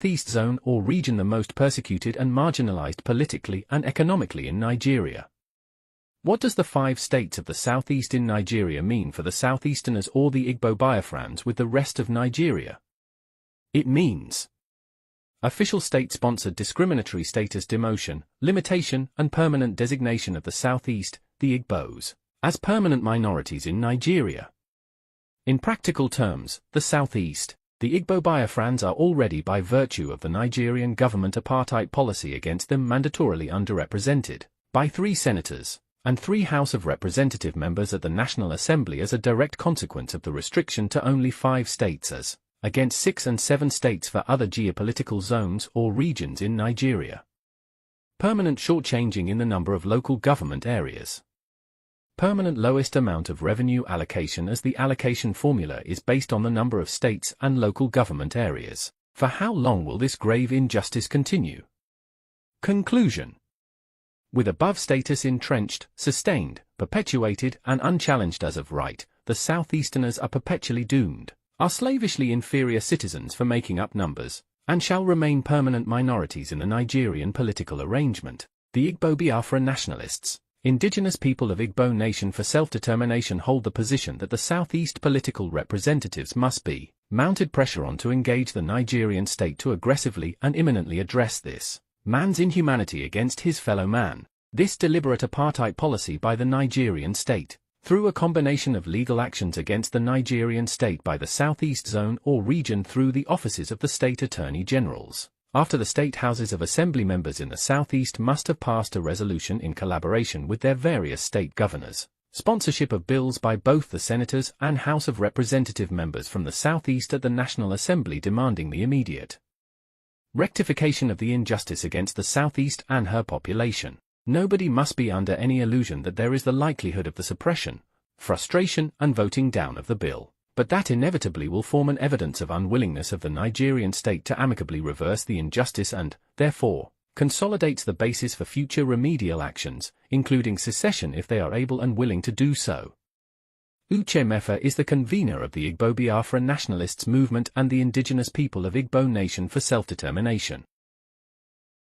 Southeast Zone or region the most persecuted and marginalized politically and economically in Nigeria. What does the 5 states of the southeast in Nigeria mean for the Southeasterners or the Igbo Biafrans with the rest of Nigeria? It means official state-sponsored discriminatory status demotion, limitation and permanent designation of the Southeast, the Igbos, as permanent minorities in Nigeria. In practical terms, the Southeast, the Igbo Biafrans are already by virtue of the Nigerian government apartheid policy against them mandatorily underrepresented by 3 senators and 3 House of Representative members at the National Assembly as a direct consequence of the restriction to only 5 states as against 6 and 7 states for other geopolitical zones or regions in Nigeria. Permanent shortchanging in the number of local government areas. Permanent lowest amount of revenue allocation as the allocation formula is based on the number of states and local government areas. For how long will this grave injustice continue? Conclusion. With above status entrenched, sustained, perpetuated and unchallenged as of right, the Southeasterners are perpetually doomed, are slavishly inferior citizens for making up numbers, and shall remain permanent minorities in the Nigerian political arrangement. The Igbo Biafra nationalists, indigenous people of Igbo nation for self-determination, hold the position that the Southeast political representatives must be mounted pressure on to engage the Nigerian state to aggressively and imminently address this man's inhumanity against his fellow man, this deliberate apartheid policy by the Nigerian state, through a combination of legal actions against the Nigerian state by the Southeast Zone or region through the offices of the state attorney generals, after the state houses of assembly members in the Southeast must have passed a resolution in collaboration with their various state governors, sponsorship of bills by both the senators and House of Representative members from the Southeast at the National Assembly demanding the immediate rectification of the injustice against the Southeast and her population. Nobody must be under any illusion that there is the likelihood of the suppression, frustration and voting down of the bill, but that inevitably will form an evidence of unwillingness of the Nigerian state to amicably reverse the injustice and, therefore, consolidates the basis for future remedial actions, including secession if they are able and willing to do so. Uche Mefa is the convener of the Igbo Biafra nationalists movement and the indigenous people of Igbo nation for self-determination.